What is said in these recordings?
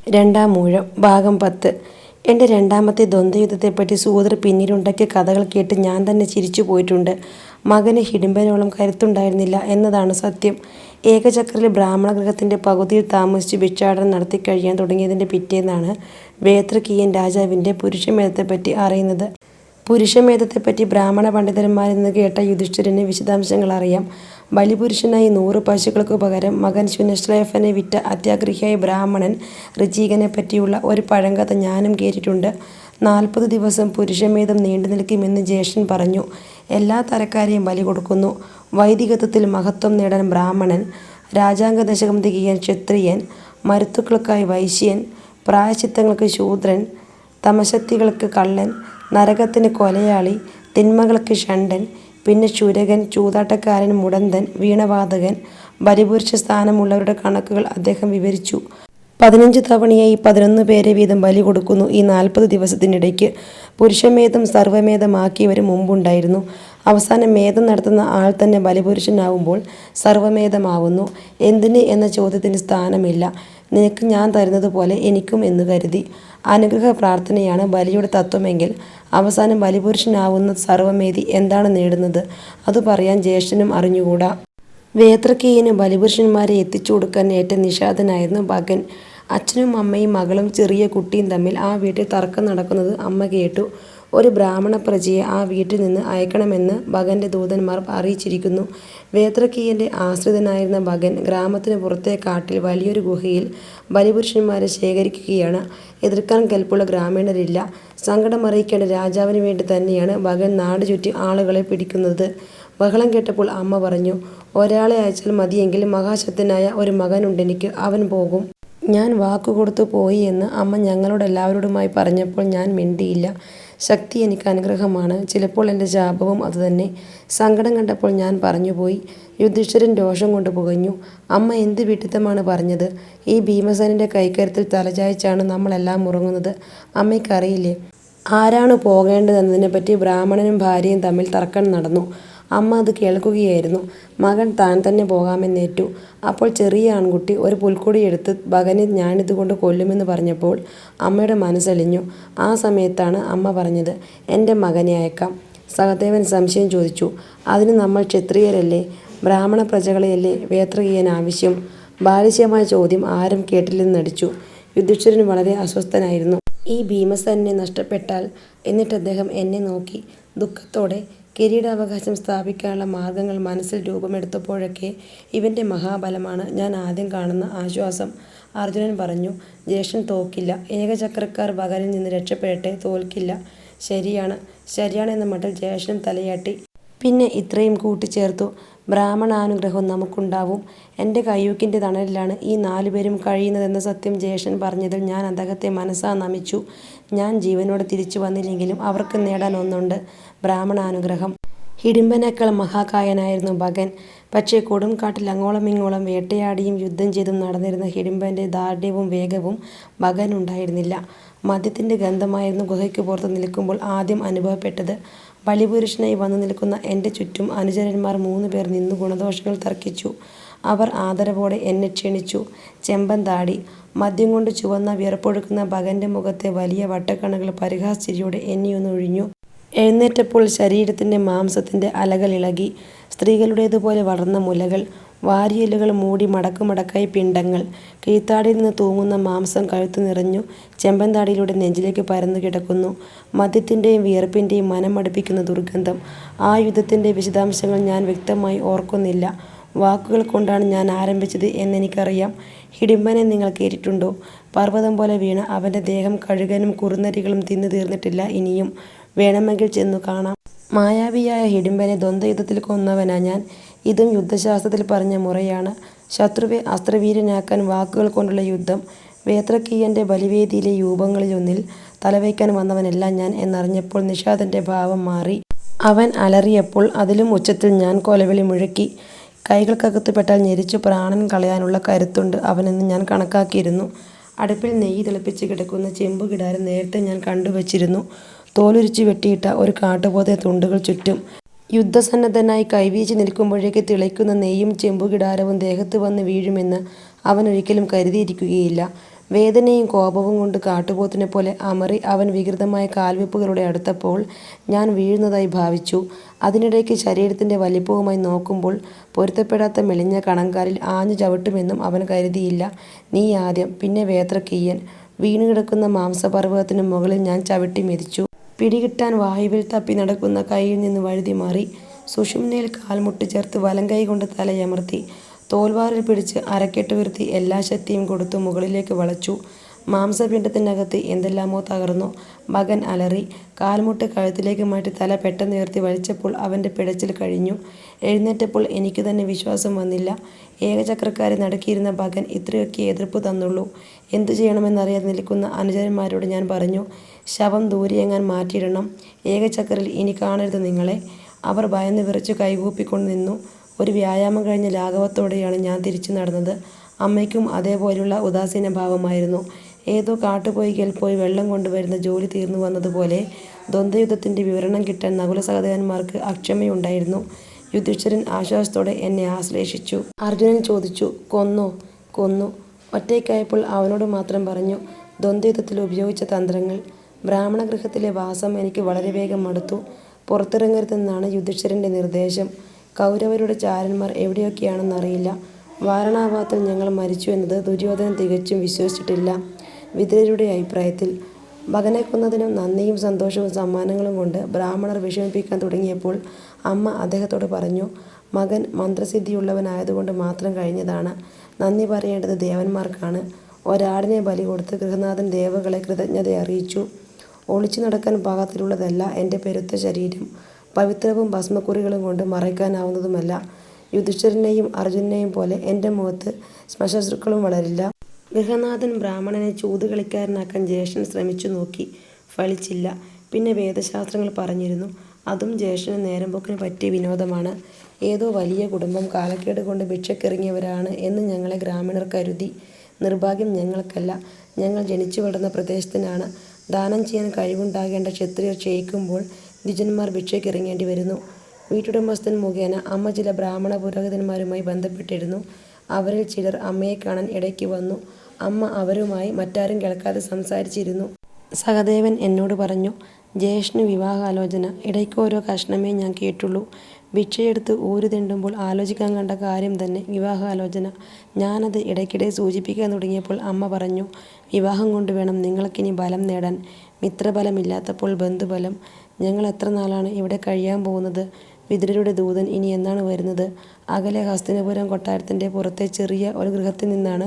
രണ്ടാം മൂഴം ഭാഗം 10. എൻ്റെ രണ്ടാമത്തെ ദ്വന്ദ്വയുദ്ധത്തെപ്പറ്റി സൂതർ പിന്നീടുണ്ടാക്കിയ കഥകൾ കേട്ട് ഞാൻ തന്നെ ചിരിച്ചു പോയിട്ടുണ്ട്. മകന് ഹിഡിംബനോളം കരുത്തുണ്ടായിരുന്നില്ല എന്നതാണ് സത്യം. ഏകചക്രയിൽ ബ്രാഹ്മണഗൃഹത്തിൻ്റെ പകുതിയിൽ താമസിച്ച് ഭിക്ഷാടനം നടത്തിക്കഴിയാൻ തുടങ്ങിയതിൻ്റെ പിറ്റേന്നാണ് വേത്രകീയൻ രാജാവിൻ്റെ പുരുഷമേധത്തെപ്പറ്റി അറിയുന്നത്. പുരുഷമേധത്തെപ്പറ്റി ബ്രാഹ്മണ പണ്ഡിതന്മാരിൽ നിന്ന് കേട്ട യുധിഷ്ഠിരന് വിശദാംശങ്ങൾ അറിയാം. ബലിപുരുഷനായി 100 പശുക്കൾക്ക് പകരം മകൻ ശുനശ്ലേഫനെ വിറ്റ അത്യാഗ്രഹിയായ ബ്രാഹ്മണൻ ഋചീകനെപ്പറ്റിയുള്ള ഒരു പഴങ്കഥ ഞാനും കേട്ടിട്ടുണ്ട്. 40 ദിവസം പുരുഷമേധം നീണ്ടു നിൽക്കുമെന്ന് ജ്യേഷ്ഠൻ പറഞ്ഞു. എല്ലാ തരക്കാരെയും ബലി കൊടുക്കുന്നു. വൈദികത്വത്തിൽ മഹത്വം നേടാൻ ബ്രാഹ്മണൻ, രാജാംഗദശകം തികയാൻ ക്ഷത്രിയൻ, മരുത്തുക്കൾക്കായി വൈശ്യൻ, പ്രായശ്ചിത്തങ്ങൾക്ക് ശൂദ്രൻ, തമശക്തികൾക്ക് കള്ളൻ, നരകത്തിന് കൊലയാളി, തിന്മകൾക്ക് ഷണ്ഡൻ, പിന്നെ ശുരകൻ, ചൂതാട്ടക്കാരൻ, മുടന്തൻ, വീണവാദകൻ. ബലിപുരുഷ സ്ഥാനമുള്ളവരുടെ കണക്കുകൾ അദ്ദേഹം വിവരിച്ചു. 15 തവണയായി 11 പേരെ വീതം ബലി കൊടുക്കുന്നു ഈ 40 ദിവസത്തിനിടയ്ക്ക്. പുരുഷമേധം സർവ്വമേധമാക്കിയവരും മുമ്പുണ്ടായിരുന്നു. അവസാനം മേധം നടത്തുന്ന ആൾ തന്നെ ബലിപുരുഷനാവുമ്പോൾ സർവ്വമേധമാവുന്നു. എന്തിന് എന്ന ചോദ്യത്തിന് സ്ഥാനമില്ല. നിനക്ക് ഞാൻ തരുന്നത് പോലെ എനിക്കും എന്ന് കരുതി. അനുഗ്രഹ പ്രാർത്ഥനയാണ് ബലിയുടെ തത്വമെങ്കിൽ അവസാനം ബലിപുരുഷനാവുന്ന സർവ്വമേധി എന്താണ് നേടുന്നത്? അത് പറയാൻ ജ്യേഷ്ഠനും അറിഞ്ഞുകൂടാ. വേത്രകീയന് ബലിപുരുഷന്മാരെ എത്തിച്ചു കൊടുക്കാൻ ഏറ്റ നിഷാദനായിരുന്നു ഭഗൻ. അച്ഛനും അമ്മയും മകളും ചെറിയ കുട്ടിയും തമ്മിൽ ആ വീട്ടിൽ തർക്കം നടക്കുന്നത് അമ്മ കേട്ടു. ഒരു ബ്രാഹ്മണ പ്രജയെ ആ വീട്ടിൽ നിന്ന് അയക്കണമെന്ന് ഭഗൻ്റെ ദൂതന്മാർ അറിയിച്ചിരിക്കുന്നു. വേത്രകീയൻ്റെ ആശ്രിതനായിരുന്ന ഭഗൻ ഗ്രാമത്തിന് പുറത്തെ കാട്ടിൽ വലിയൊരു ഗുഹയിൽ ബലിപുരുഷന്മാരെ ശേഖരിക്കുകയാണ്. എതിർക്കാൻ കെൽപ്പുള്ള ഗ്രാമീണരില്ല. സങ്കടമറിയിക്കേണ്ട രാജാവിന് വേണ്ടി തന്നെയാണ് ഭഗൻ നാട് ചുറ്റി ആളുകളെ പിടിക്കുന്നത്. ബഹളം കേട്ടപ്പോൾ അമ്മ പറഞ്ഞു, ഒരാളെ അയച്ചാൽ മതിയെങ്കിൽ മഹാശക്തനായ ഒരു മകനുണ്ടെനിക്ക്, അവൻ പോകും. ഞാൻ വാക്കുകൊടുത്തു പോയി എന്ന് അമ്മ ഞങ്ങളോടെല്ലാവരോടുമായി പറഞ്ഞപ്പോൾ ഞാൻ മിണ്ടിയില്ല. ശക്തി എനിക്ക് അനുഗ്രഹമാണ്, ചിലപ്പോൾ എൻ്റെ ശാപവും അതുതന്നെ. സങ്കടം കണ്ടപ്പോൾ ഞാൻ പറഞ്ഞുപോയി. യുധിഷ്ഠിരൻ രോഷം കൊണ്ട് പുകഞ്ഞു. അമ്മ എന്ത് വിഡ്ഢിത്തമാണ് പറഞ്ഞത്? ഈ ഭീമസേനൻ്റെ കൈക്കരുത്തിൽ തലചായ്ച്ചാണ് നമ്മളെല്ലാം ഉറങ്ങുന്നത്. അമ്മയ്ക്കറിയില്ലേ? ആരാണ് പോകേണ്ടതെന്നതിനെപ്പറ്റി ബ്രാഹ്മണനും ഭാര്യയും തമ്മിൽ തർക്കം നടന്നു. അമ്മ അത് കേൾക്കുകയായിരുന്നു. മകൻ താൻ തന്നെ പോകാമെന്നേറ്റു. അപ്പോൾ ചെറിയ ആൺകുട്ടി ഒരു പുൽക്കൊടിയെടുത്ത് ഭഗനെ ഞാനിതുകൊണ്ട് കൊല്ലുമെന്ന് പറഞ്ഞപ്പോൾ അമ്മയുടെ മനസ്സലിഞ്ഞു. ആ സമയത്താണ് അമ്മ പറഞ്ഞത്, എൻ്റെ മകനെ അയക്കാം. സഹദേവൻ സംശയം ചോദിച്ചു. അതിന് നമ്മൾ ക്ഷത്രിയരല്ലേ, ബ്രാഹ്മണ പ്രജകളെയല്ലേ വേത്രകീയൻ ആവശ്യം? ബാലിശമായ ചോദ്യം ആരും കേട്ടില്ലെന്ന് നടിച്ചു. യുധിഷ്ഠിരൻ വളരെ അസ്വസ്ഥനായിരുന്നു. ഈ ഭീമസേനനെ നഷ്ടപ്പെട്ടാൽ. എന്നിട്ട് അദ്ദേഹം എന്നെ നോക്കി ദുഃഖത്തോടെ. കിരീടാവകാശം സ്ഥാപിക്കാനുള്ള മാർഗങ്ങൾ മനസ്സിൽ രൂപമെടുത്തപ്പോഴൊക്കെ ഇവൻ്റെ മഹാബലമാണ് ഞാൻ ആദ്യം കാണുന്ന ആശ്വാസം. അർജുനൻ പറഞ്ഞു. ജ്യേഷ്ഠൻ തോക്കില്ല. ഏകചക്രക്കാർ ഭഗനിൽ നിന്ന് രക്ഷപ്പെടട്ടെ, തോൽക്കില്ല. ശരിയാണെന്ന മട്ടിൽ ജ്യേഷ്ഠൻ തലയാട്ടി. പിന്നെ ഇത്രയും കൂട്ടിച്ചേർത്തു, ബ്രാഹ്മണാനുഗ്രഹം നമുക്കുണ്ടാവും. എൻ്റെ കയ്യൂക്കിൻ്റെ തണലിലാണ് ഈ 4 പേരും കഴിയുന്നതെന്ന സത്യം ജ്യേഷ്ഠൻ പറഞ്ഞതിൽ ഞാൻ അദ്ദേഹത്തെ മനസ്സാ നമിച്ചു. ഞാൻ ജീവനോടെ തിരിച്ചു വന്നില്ലെങ്കിലും അവർക്ക് നേടാൻ ഒന്നുണ്ട്, ബ്രാഹ്മണാനുഗ്രഹം. ഹിഡിംബനേക്കാൾ മഹാകായനായിരുന്നു ഭഗൻ. പക്ഷേ കൊടുംകാട്ടിൽ അങ്ങോളമിങ്ങോളം വേട്ടയാടിയും യുദ്ധം ചെയ്തും നടന്നിരുന്ന ഹിഡിംബൻ്റെ ദാർഢ്യവും വേഗവും ഭഗനുണ്ടായിരുന്നില്ല. മദ്യത്തിൻ്റെ ഗന്ധമായിരുന്നു ഗുഹയ്ക്ക് പുറത്ത് നിൽക്കുമ്പോൾ ആദ്യം അനുഭവപ്പെട്ടത്. ബലിപുരുഷനായി വന്നു നിൽക്കുന്ന എൻ്റെ ചുറ്റും അനുചരന്മാർ 3 പേർ നിന്നു ഗുണദോഷങ്ങൾ തർക്കിച്ചു. അവർ ആദരവോടെ എന്നെ ക്ഷണിച്ചു. ചെമ്പൻ താടി, മദ്യം കൊണ്ട് ചുവന്ന വിയർപ്പൊഴുക്കുന്ന ഭഗൻ്റെ മുഖത്തെ വലിയ വട്ടക്കണ്ണുകൾ പരിഹാസച്ചിരിയോടെ എന്നെയൊന്നൊഴിഞ്ഞു. എഴുന്നേറ്റപ്പോൾ ശരീരത്തിൻ്റെ മാംസത്തിൻ്റെ അലകൾ ഇളകി. സ്ത്രീകളുടേതുപോലെ വളർന്ന മുലകൾ, വാരിയെല്ലുകൾ മൂടി മടക്കുമടക്കായി പിണ്ടങ്ങൾ. കീഴ്ത്താടിയിൽ നിന്ന് തൂങ്ങുന്ന മാംസം കഴുത്തു നിറഞ്ഞു ചെമ്പൻ താടിയിലൂടെ നെഞ്ചിലേക്ക് പരന്നു കിടക്കുന്നു. മദ്യത്തിൻ്റെയും വിയർപ്പിൻ്റെയും മനമടുപ്പിക്കുന്ന ദുർഗന്ധം. ആ യുദ്ധത്തിൻ്റെ വിശദാംശങ്ങൾ ഞാൻ വ്യക്തമായി ഓർക്കുന്നില്ല. വാക്കുകൾ കൊണ്ടാണ് ഞാൻ ആരംഭിച്ചത് എന്നെനിക്കറിയാം. ഹിഡിംബനെ നിങ്ങൾ കേട്ടിട്ടുണ്ടോ? പർവ്വതം പോലെ വീണ അവൻ്റെ ദേഹം കഴുകനും കുറുനരികളും തിന്നു തീർന്നിട്ടില്ല ഇനിയും. വേണമെങ്കിൽ ചെന്നു കാണാം. മായാവിയായ ഹിഡിംബനെ ദ്വന്ദ്വയുദ്ധത്തിൽ കൊന്നവനാ ഞാൻ. ഇതും യുദ്ധശാസ്ത്രത്തിൽ പറഞ്ഞ മുറയാണ്. ശത്രുവെ അസ്ത്രവീര്യനാക്കാൻ വാക്കുകൾ കൊണ്ടുള്ള യുദ്ധം. വേത്രകീയൻ്റെ ബലിവേദിയിലെ യൂപങ്ങളിലൊന്നിൽ തലവയ്ക്കാൻ വന്നവനല്ല ഞാൻ എന്നറിഞ്ഞപ്പോൾ നിഷാദൻ്റെ ഭാവം മാറി. അവൻ അലറിയപ്പോൾ അതിലും ഉച്ചത്തിൽ ഞാൻ കൊലവിളി മുഴക്കി. കൈകൾക്കകത്തുപെട്ടാൽ ഞെരിച്ചു പ്രാണൻ കളയാനുള്ള കരുത്തുണ്ട് അവനെന്ന് ഞാൻ കണക്കാക്കിയിരുന്നു. അടുപ്പിൽ നെയ്യ് തിളപ്പിച്ച് കിടക്കുന്ന ചെമ്പുകിടാരം നേരത്തെ ഞാൻ കണ്ടുവച്ചിരുന്നു. തോലുരിച്ചു വെട്ടിയിട്ട ഒരു കാട്ടുപോത്തെ തുണ്ടുകൾ ചുറ്റും. യുദ്ധസന്നദ്ധനായി കൈവീശി നിൽക്കുമ്പോഴേക്ക് തിളയ്ക്കുന്ന നെയ്യും ചെമ്പുകിടാരവും ദേഹത്ത് വന്ന് വീഴുമെന്ന് അവൻ ഒരിക്കലും കരുതിയിരിക്കുകയില്ല. വേദനയും കോപവും കൊണ്ട് കാട്ടുപോത്തിനെ പോലെ അമറി അവൻ വികൃതമായ കാൽവെപ്പുകളുടെ അടുത്തപ്പോൾ ഞാൻ വീഴുന്നതായി ഭാവിച്ചു. അതിനിടയ്ക്ക് ശരീരത്തിൻ്റെ വലിപ്പവുമായി നോക്കുമ്പോൾ പൊരുത്തപ്പെടാത്ത മെലിഞ്ഞ കണങ്കാലിൽ ആഞ്ഞു ചവിട്ടുമെന്നും അവൻ കരുതിയില്ല. നീ ആദ്യം, പിന്നെ വേത്രക്കീയൻ. വീണുകിടക്കുന്ന മാംസപർവ്വതത്തിനു മുകളിൽ ഞാൻ ചവിട്ടി മെതിച്ചു. പിടികിട്ടാൻ വായുവിൽ തപ്പി നടക്കുന്ന കൈയിൽ നിന്ന് വഴുതി മാറി. സുഷുമ്നയിൽ കാൽമുട്ട് ചേർത്ത് വലങ്കൈ കൊണ്ട് തലയമർത്തി തോൽവാറിൽ പിടിച്ച് അരക്കെട്ട് ഉയർത്തി എല്ലാ ശക്തിയും കൊടുത്തു മുകളിലേക്ക് വളച്ചു. മാംസപിണ്ഡത്തിനകത്ത് എന്തെല്ലാമോ തകർന്നു. മകൻ അലറി. കാൽമുട്ട് കഴുത്തിലേക്ക് മാറ്റി തല പെട്ടെന്ന് ഉയർത്തി വലിച്ചപ്പോൾ അവൻ്റെ പിടച്ചിൽ കഴിഞ്ഞു. എഴുന്നേറ്റപ്പോൾ എനിക്ക് തന്നെ വിശ്വാസം വന്നില്ല. ഏകചക്രക്കാരെ നടുക്കിയിരുന്ന മകൻ ഇത്രയൊക്കെ എതിർപ്പ് തന്നുള്ളൂ. എന്തു ചെയ്യണമെന്നറിയാതെ നിൽക്കുന്ന അനുചരന്മാരോട് ഞാൻ പറഞ്ഞു, ശവം ദൂരെയെങ്ങാൻ മാറ്റിയിടണം. ഏകചക്രയിൽ ഇനി കാണരുത് നിങ്ങളെ. അവർ ഭയന്ന് വിറച്ചു കൈകൂപ്പിക്കൊണ്ട് നിന്നു. ഒരു വ്യായാമം കഴിഞ്ഞ ലാഘവത്തോടെയാണ് ഞാൻ തിരിച്ചു നടന്നത്. അമ്മയ്ക്കും അതേപോലെയുള്ള ഉദാസീന ഭാവമായിരുന്നു. ഏതോ കാട്ടുപൊയ്കയിൽ പോയി വെള്ളം കൊണ്ടുവരുന്ന ജോലി തീർന്നു വന്നതുപോലെ ദ്വന്ദ്വയുദ്ധത്തിൻ്റെ വിവരണം കിട്ടാൻ നകുല സഹദേവന്മാർക്ക് അക്ഷമയുണ്ടായിരുന്നു. യുധിഷ്ഠിരൻ ആശ്വാസത്തോടെ എന്നെ ആശ്ലേഷിച്ചു. അർജുനൻ ചോദിച്ചു, കൊന്നോ? കൊന്നു. ഒറ്റയ്ക്കായപ്പോൾ അവനോട് മാത്രം പറഞ്ഞു ദ്വന്ദ്വയുദ്ധത്തിൽ ഉപയോഗിച്ച തന്ത്രങ്ങൾ. ബ്രാഹ്മണഗൃഹത്തിലെ വാസം എനിക്ക് വളരെ വേഗം മടുത്തു. പുറത്തിറങ്ങരുതെന്നാണ് യുധിഷ്ഠിരൻ്റെ നിർദ്ദേശം. കൗരവരുടെ ചാരന്മാർ എവിടെയൊക്കെയാണെന്നറിയില്ല. വാരണാവതത്തിൽ ഞങ്ങൾ മരിച്ചു എന്നത് ദുര്യോധനൻ തികച്ചും വിശ്വസിച്ചിട്ടില്ല. വിതുരരുടെ അഭിപ്രായത്തിൽ മകനെ കൊന്നതിനും നന്ദിയും സന്തോഷവും സമ്മാനങ്ങളും കൊണ്ട് ബ്രാഹ്മണർ വിഷമിപ്പിക്കാൻ തുടങ്ങിയപ്പോൾ അമ്മ അദ്ദേഹത്തോട് പറഞ്ഞു, മകൻ മന്ത്രസിദ്ധിയുള്ളവനായതുകൊണ്ട് മാത്രം കഴിഞ്ഞതാണ്. നന്ദി പറയേണ്ടത് ദേവന്മാർക്കാണ്. ഒരാടിനെ ബലി കൊടുത്ത് ഗൃഹനാഥൻ ദേവകളെ കൃതജ്ഞത അറിയിച്ചു. ഒളിച്ചു നടക്കാൻ പാകത്തിലുള്ളതല്ല എൻ്റെ പെരുത്ത ശരീരം. പവിത്രവും ഭസ്മക്കുറികളും കൊണ്ട് മറയ്ക്കാനാവുന്നതുമല്ല. യുധിഷ്ഠിരനെയും അർജുനനെയും പോലെ എൻ്റെ മുഖത്ത് ശ്മശ്രുക്കളും വളരില്ല. ഗൃഹനാഥൻ ബ്രാഹ്മണനെ ചൂതുകളിക്കാരനാക്കാൻ ജ്യേഷ്ഠൻ ശ്രമിച്ചു നോക്കി. ഫലിച്ചില്ല. പിന്നെ വേദശാസ്ത്രങ്ങൾ പറഞ്ഞിരുന്നു. അതും ജ്യേഷ്ഠന് നേരമ്പോക്കിന് പറ്റിയ വിനോദമാണ്. ഏതോ വലിയ കുടുംബം കാലക്കേട് കൊണ്ട് ഭിക്ഷക്കിറങ്ങിയവരാണ് എന്ന് ഞങ്ങളെ ഗ്രാമീണർ കരുതി. നിർഭാഗ്യം ഞങ്ങൾക്കല്ല. ഞങ്ങൾ ജനിച്ചു വളർന്ന പ്രദേശത്തിനാണ്. ദാനം ചെയ്യാൻ കഴിവുണ്ടാകേണ്ട ക്ഷത്രിയർ ക്ഷയിക്കുമ്പോൾ ദ്വിജന്മാർ ഭിക്ഷയ്ക്കിറങ്ങേണ്ടി വരുന്നു. വീട്ടുടമസ്ഥൻ മുഖേന അമ്മ ചില ബ്രാഹ്മണ പുരോഹിതന്മാരുമായി ബന്ധപ്പെട്ടിരുന്നു. അവരിൽ ചിലർ അമ്മയെ കാണാൻ ഇടയ്ക്ക് വന്നു. അമ്മ അവരുമായി മറ്റാരും കേൾക്കാതെ സംസാരിച്ചിരുന്നു. സഹദേവൻ എന്നോട് പറഞ്ഞു, ജ്യേഷ്ഠന് വിവാഹാലോചന. ഇടയ്ക്ക് ഓരോ കഷ്ണമേ ഞാൻ കേട്ടുള്ളൂ. ഭിക്ഷയെടുത്ത് ഊരു തെണ്ടുമ്പോൾ ആലോചിക്കാൻ കണ്ട കാര്യം തന്നെ വിവാഹാലോചന. ഞാനത് ഇടയ്ക്കിടെ സൂചിപ്പിക്കാൻ തുടങ്ങിയപ്പോൾ അമ്മ പറഞ്ഞു, വിവാഹം കൊണ്ട് വേണം നിങ്ങൾക്കിനി ബലം നേടാൻ. മിത്രബലമില്ലാത്തപ്പോൾ ബന്ധുബലം. ഞങ്ങൾ എത്ര നാളാണ് ഇവിടെ കഴിയാൻ പോകുന്നത്? വിതുരരുടെ ദൂതൻ ഇനി എന്നാണ് വരുന്നത്? അകലെ ഹസ്തിനപുരം കൊട്ടാരത്തിൻ്റെ പുറത്തെ ചെറിയ ഒരു ഗൃഹത്തിൽ നിന്നാണ്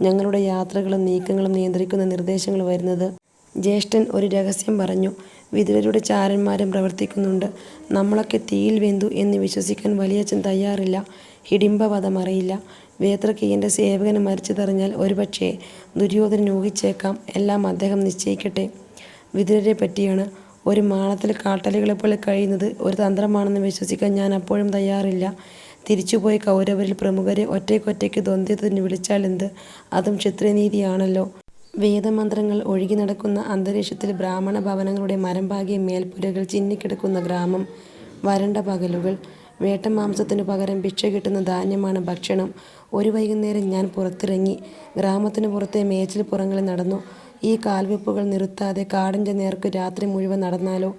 ഞങ്ങളുടെ യാത്രകളും നീക്കങ്ങളും നിയന്ത്രിക്കുന്ന നിർദ്ദേശങ്ങൾ വരുന്നത്. ജ്യേഷ്ഠൻ ഒരു രഹസ്യം പറഞ്ഞു. വിതുരരുടെ ചാരന്മാരും പ്രവർത്തിക്കുന്നുണ്ട്. നമ്മളൊക്കെ തീയിൽ വെന്തു എന്ന് വിശ്വസിക്കാൻ വലിയച്ഛൻ തയ്യാറില്ല. ഹിഡിംബവധം അറിയില്ല. വേത്രക്കീയൻ്റെ സേവകന് മരിച്ചതറിഞ്ഞാൽ ഒരുപക്ഷേ ദുര്യോധനൻ ഊഹിച്ചേക്കാം. എല്ലാം അദ്ദേഹം നിശ്ചയിക്കട്ടെ. വിതുരരെ പറ്റിയാണ്. ഒരു മാളത്തിൽ കാട്ടലികളെപ്പോലെ കഴിയുന്നത് ഒരു തന്ത്രമാണെന്ന് വിശ്വസിക്കാൻ ഞാൻ അപ്പോഴും തയ്യാറില്ല. തിരിച്ചുപോയി കൗരവരിൽ പ്രമുഖരെ ഒറ്റയ്ക്കൊറ്റയ്ക്ക് ദ്വന്ദ്വത്തിന് വിളിച്ചാൽ എന്ത്? അതും ക്ഷത്രിയനീതിയാണല്ലോ. വേദമന്ത്രങ്ങൾ ഒഴുകി നടക്കുന്ന അന്തരീക്ഷത്തിൽ ബ്രാഹ്മണ ഭവനങ്ങളുടെ മരംപാകിയ മേൽപ്പുരകൾ ചിന്നിക്കിടക്കുന്ന ഗ്രാമം. വരണ്ട പകലുകൾ. വേട്ടമാംസത്തിനു പകരം ഭിക്ഷ കിട്ടുന്ന ധാന്യമാണ് ഭക്ഷണം. ഒരു വൈകുന്നേരം ഞാൻ പുറത്തിറങ്ങി. ഗ്രാമത്തിനു പുറത്തെ മേച്ചിൽ പുറങ്ങളിൽ നടന്നു. ഈ കാൽവെപ്പുകൾ നിർത്താതെ കാടിൻ്റെ നേർക്ക് രാത്രി മുഴുവൻ നടന്നാലോ?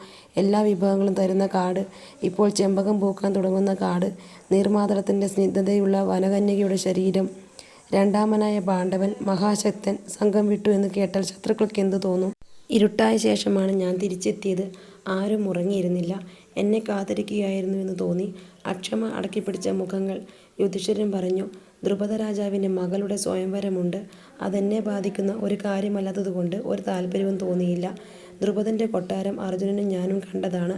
എല്ലാ വിഭവങ്ങളും തരുന്ന കാട്. ഇപ്പോൾ ചെമ്പകം പൂക്കാൻ തുടങ്ങുന്ന കാട്. നീർമാതളത്തിൻ്റെ സ്നിഗ്ധതയുള്ള വനകന്യകയുടെ ശരീരം. രണ്ടാമനായ പാണ്ഡവൻ മഹാശക്തൻ സംഘം വിട്ടു എന്ന് കേട്ടാൽ ശത്രുക്കൾക്ക് എന്തു തോന്നും? ഇരുട്ടായ ശേഷമാണ് ഞാൻ തിരിച്ചെത്തിയത്. ആരും ഉറങ്ങിയിരുന്നില്ല. എന്നെ കാത്തിരിക്കുകയായിരുന്നു എന്ന് തോന്നി. അക്ഷമ അടക്കിപ്പിടിച്ച മുഖങ്ങൾ. യുധിഷ്ഠിരൻ പറഞ്ഞു, ദ്രുപദ രാജാവിൻ്റെ മകളുടെ സ്വയംവരമുണ്ട്. അതെന്നെ ബാധിക്കുന്ന ഒരു കാര്യമല്ലാത്തതുകൊണ്ട് ഒരു താല്പര്യവും തോന്നിയില്ല. ദ്രുപദൻ്റെ കൊട്ടാരം അർജുനനും ഞാനും കണ്ടതാണ്.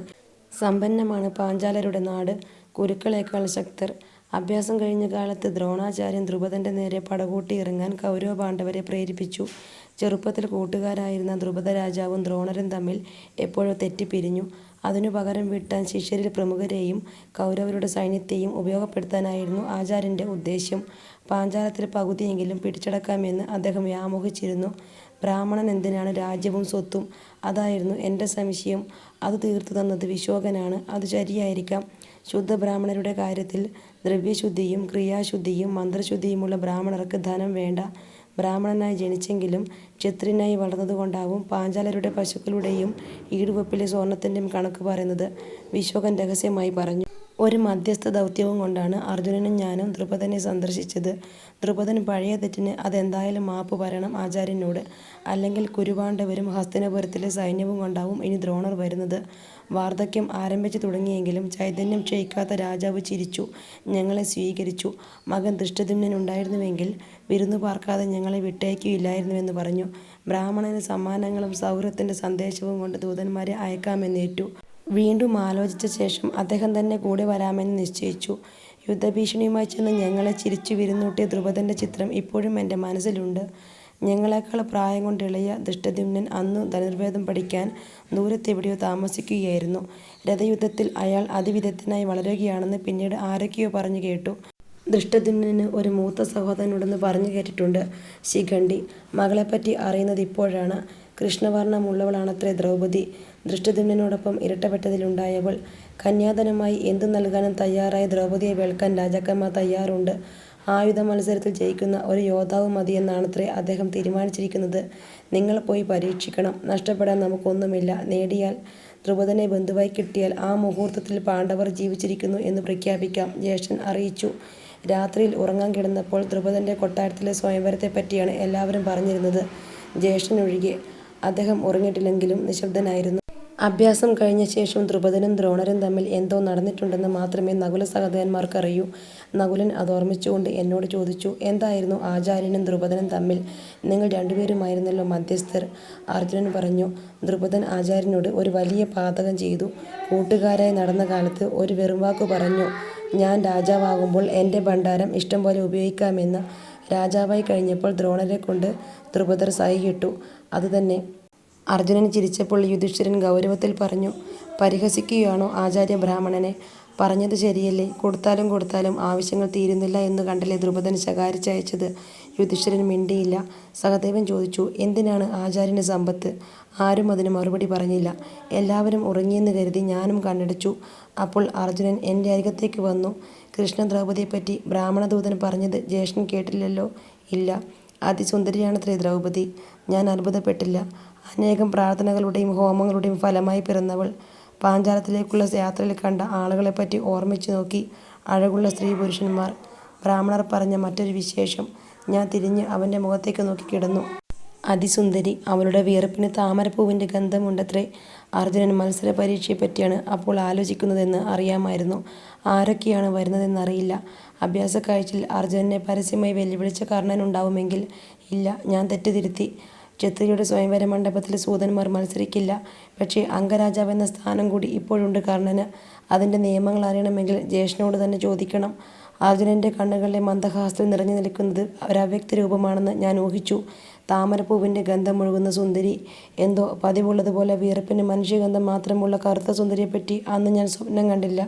സമ്പന്നമാണ് പാഞ്ചാലരുടെ നാട്. കുരുക്കളേക്കാൾ ശക്തർ. അഭ്യാസം കഴിഞ്ഞ കാലത്ത് ദ്രോണാചാര്യൻ ദ്രുപദൻ്റെ നേരെ പടകൂട്ടി ഇറങ്ങാൻ കൗരവ പാണ്ഡവരെ പ്രേരിപ്പിച്ചു. ചെറുപ്പത്തിൽ കൂട്ടുകാരായിരുന്ന ദ്രുപദ രാജാവും ദ്രോണരും തമ്മിൽ എപ്പോഴോ തെറ്റിപ്പിരിഞ്ഞു. അതിനു പകരം വീട്ടാൻ ശിഷ്യരിൽ പ്രമുഖരെയും കൗരവരുടെ സൈന്യത്തെയും ഉപയോഗപ്പെടുത്താനായിരുന്നു ആചാര്യൻ്റെ ഉദ്ദേശ്യം. പാഞ്ചാലത്തിൽ പകുതിയെങ്കിലും പിടിച്ചടക്കാമെന്ന് അദ്ദേഹം വ്യാമോഹിച്ചിരുന്നു. ബ്രാഹ്മണൻ എന്തിനാണ് രാജ്യവും സ്വത്തും? അതായിരുന്നു എൻ്റെ സംശയം. അത് തീർത്തു തന്നത് വിശോകനാണ്. അത് ശരിയായിരിക്കാം. ശുദ്ധ ബ്രാഹ്മണരുടെ കാര്യത്തിൽ ദ്രവ്യശുദ്ധിയും ക്രിയാശുദ്ധിയും മന്ത്രശുദ്ധിയുമുള്ള ബ്രാഹ്മണർക്ക് ധനം വേണ്ട. ബ്രാഹ്മണനായി ജനിച്ചെങ്കിലും ക്ഷത്രിയനായി വളർന്നതുകൊണ്ടാവും പാഞ്ചാലരുടെ പശുക്കളുടെയും ഈടുവെപ്പിലെ സ്വർണത്തിൻ്റെയും കണക്ക് പറയുന്നത്. വിശോകൻ രഹസ്യമായി പറഞ്ഞു. ഒരു മധ്യസ്ഥ ദൗത്യവും കൊണ്ടാണ് അർജുനനും ഞാനും ദ്രുപദനെ സന്ദർശിച്ചത്. ദ്രുപദൻ പഴയ തെറ്റിന് അതെന്തായാലും മാപ്പ് പറയണം ആചാര്യനോട്. അല്ലെങ്കിൽ കുരുപാണ്ഡവരും ഹസ്തിനപുരത്തിലെ സൈന്യവും കൊണ്ടാവും ഇനി ദ്രോണർ വരുന്നത്. വാർദ്ധക്യം ആരംഭിച്ചു തുടങ്ങിയെങ്കിലും ചൈതന്യം ക്ഷയിക്കാത്ത രാജാവ് ചിരിച്ചു. ഞങ്ങളെ സ്വീകരിച്ചു. മകൻ ദൃഷ്ടദ്യുമ്നനുണ്ടായിരുന്നുവെങ്കിൽ വിരുന്നു പാർക്കാതെ ഞങ്ങളെ വിട്ടയയ്ക്കുകയില്ലായിരുന്നുവെന്ന് പറഞ്ഞു. ബ്രാഹ്മണന് സമ്മാനങ്ങളും സൗഹൃദത്തിൻ്റെ സന്ദേശവും കൊണ്ട് ദൂതന്മാരെ അയക്കാമെന്നേറ്റു. വീണ്ടും ആലോചിച്ച ശേഷം അദ്ദേഹം തന്നെ കൂടെ വരാമെന്ന് നിശ്ചയിച്ചു. യുദ്ധഭീഷണിയുമായി ചെന്ന് ഞങ്ങളെ ചിരിച്ചു വിരുന്നൂട്ടിയ ദ്രുപദൻ്റെ ചിത്രം ഇപ്പോഴും എൻ്റെ മനസ്സിലുണ്ട്. ഞങ്ങളെക്കാൾ പ്രായം കൊണ്ട് ഇളയ ദൃഷ്ടദ്യുമ്നൻ അന്നു ധനുർവേദം പഠിക്കാൻ ദൂരത്തെവിടെയോ താമസിക്കുകയായിരുന്നു. രഥയുദ്ധത്തിൽ അയാൾ അതിവിദഗ്ധനായി വളരുകയാണെന്ന് പിന്നീട് ആരൊക്കെയോ പറഞ്ഞു കേട്ടു. ദൃഷ്ടദ്യുമ്നന് ഒരു മൂത്ത സഹോദരനുണ്ടെന്ന് പറഞ്ഞു കേട്ടിട്ടുണ്ട്. ശിഖണ്ഡി. മകളെപ്പറ്റി അറിയുന്നത് ഇപ്പോഴാണ്. കൃഷ്ണവർണ്ണമുള്ളവളാണത്രേ ദ്രൗപദി. ദൃഷ്ടദ്യുമ്നനോടൊപ്പം ഇരട്ടപ്പെട്ടതിലുണ്ടായവൾ. കന്യാദാനമായി എന്തു നൽകാനും തയ്യാറായ ദ്രൗപദിയെ വേൾക്കാൻ രാജാക്കന്മാർ തയ്യാറുണ്ട്. ആയുധ മത്സരത്തിൽ ജയിക്കുന്ന ഒരു യോദ്ധാവ് മതിയെന്നാണത്രേ അദ്ദേഹം തീരുമാനിച്ചിരിക്കുന്നത്. നിങ്ങൾ പോയി പരീക്ഷിക്കണം. നഷ്ടപ്പെടാൻ നമുക്കൊന്നുമില്ല. നേടിയാൽ, ദ്രുപദനെ ബന്ധുവായി കിട്ടിയാൽ ആ മുഹൂർത്തത്തിൽ പാണ്ഡവർ ജീവിച്ചിരിക്കുന്നു എന്ന് പ്രഖ്യാപിക്കാം, ജ്യേഷ്ഠൻ അറിയിച്ചു. രാത്രിയിൽ ഉറങ്ങാൻ കിടന്നപ്പോൾ ദ്രുപദൻ്റെ കൊട്ടാരത്തിലെ സ്വയംവരത്തെപ്പറ്റിയാണ് എല്ലാവരും പറഞ്ഞിരുന്നത്, ജ്യേഷ്ഠനൊഴികെ. അദ്ദേഹം ഉറങ്ങിയിട്ടില്ലെങ്കിലും നിശബ്ദനായിരുന്നു. അഭ്യാസം കഴിഞ്ഞ ശേഷം ദ്രുപദനും ദ്രോണരും തമ്മിൽ എന്തോ നടന്നിട്ടുണ്ടെന്ന് മാത്രമേ നകുല സഹോദരന്മാർക്കറിയൂ. നകുലൻ അതോർമ്മിച്ചുകൊണ്ട് എന്നോട് ചോദിച്ചു, എന്തായിരുന്നു ആചാര്യനും ദ്രുപദനും തമ്മിൽ? നിങ്ങൾ രണ്ടുപേരുമായിരുന്നല്ലോ മധ്യസ്ഥർ. അർജുനൻ പറഞ്ഞു. ദ്രുപദൻ ആചാര്യനോട് ഒരു വലിയ പാതകം ചെയ്തു. കൂട്ടുകാരായി നടന്ന കാലത്ത് ഒരു വെറുംവാക്കു പറഞ്ഞു, ഞാൻ രാജാവാകുമ്പോൾ എൻ്റെ ഭണ്ഡാരം ഇഷ്ടം പോലെ ഉപയോഗിക്കാമെന്ന്. രാജാവായി കഴിഞ്ഞപ്പോൾ ദ്രോണരെ കൊണ്ട് ദ്രുപദർ സഹിയിട്ടു. അതുതന്നെ. അർജുനൻ ചിരിച്ചപ്പോൾ യുധിഷ്ഠിരൻ ഗൗരവത്തിൽ പറഞ്ഞു, പരിഹസിക്കുകയാണോ ആചാര്യ ബ്രാഹ്മണനെ? പറഞ്ഞത് ശരിയല്ലേ? കൊടുത്താലും കൊടുത്താലും ആവശ്യങ്ങൾ തീരുന്നില്ല എന്ന് കണ്ടല്ലേ ദ്രുപദൻ ശകാരിച്ചയച്ചത്? യുധിഷ്ഠിരൻ മിണ്ടിയില്ല. സഹദേവൻ ചോദിച്ചു, എന്തിനാണ് ആചാര്യന് സമ്പത്ത്? ആരും അതിന് മറുപടി പറഞ്ഞില്ല. എല്ലാവരും ഉറങ്ങിയെന്ന് കരുതി ഞാനും കണ്ണടച്ചു. അപ്പോൾ അർജുനൻ എൻ്റെ അരികത്തേക്ക് വന്നു. കൃഷ്ണ ദ്രൗപദിയെപ്പറ്റി ബ്രാഹ്മണദൂതൻ പറഞ്ഞത് ജ്യേഷ്ഠൻ കേട്ടില്ലല്ലോ? ഇല്ല. അതിസുന്ദരിയാണത്രേ ദ്രൗപദി. ഞാൻ അത്ഭുതപ്പെട്ടില്ല. അനേകം പ്രാർത്ഥനകളുടെയും ഹോമങ്ങളുടെയും ഫലമായി പിറന്നവൾ. പാഞ്ചാലത്തിലേക്കുള്ള യാത്രയിൽ കണ്ട ആളുകളെപ്പറ്റി ഓർമ്മിച്ചു നോക്കി. അഴകുള്ള സ്ത്രീ പുരുഷന്മാർ. ബ്രാഹ്മണർ പറഞ്ഞ മറ്റൊരു വിശേഷം. ഞാൻ തിരിഞ്ഞ് അവൻ്റെ മുഖത്തേക്ക് നോക്കി കിടന്നു. അതിസുന്ദരി. അവളുടെ വിയർപ്പിന് താമരപ്പൂവിൻ്റെ ഗന്ധമുണ്ടത്രേ. അർജുനൻ മത്സര പരീക്ഷയെപ്പറ്റിയാണ് അപ്പോൾ ആലോചിക്കുന്നതെന്ന് അറിയാമായിരുന്നു. ആരൊക്കെയാണ് വരുന്നതെന്നറിയില്ല. അഭ്യാസക്കാഴ്ചയിൽ അർജുനനെ പരസ്യമായി വെല്ലുവിളിച്ച കർണനുണ്ടാവുമെങ്കിൽ. ഇല്ല, ഞാൻ തെറ്റുതിരുത്തി. ക്ഷത്രിയരുടെ സ്വയംവര മണ്ഡപത്തിൽ സൂതന്മാർ മത്സരിക്കില്ല. പക്ഷേ അംഗരാജാവെന്ന സ്ഥാനം കൂടി ഇപ്പോഴുണ്ട് കർണന്. അതിൻ്റെ നിയമങ്ങൾ അറിയണമെങ്കിൽ ജ്യേഷ്ഠനോട് തന്നെ ചോദിക്കണം. അർജുനൻ്റെ കണ്ണുകളിലെ മന്ദഹാസത്തിൽ നിറഞ്ഞു നിൽക്കുന്നത് ഒരവ്യക്ത രൂപമാണെന്ന് ഞാൻ ഊഹിച്ചു. താമരപ്പൂവിൻ്റെ ഗന്ധമൊഴുകുന്ന സുന്ദരി. എന്തോ പതിവുള്ളതുപോലെ വിയർപ്പിന് മനുഷ്യഗന്ധം മാത്രമുള്ള കറുത്ത സുന്ദരിയെപ്പറ്റി അന്ന് ഞാൻ സ്വപ്നം കണ്ടില്ല.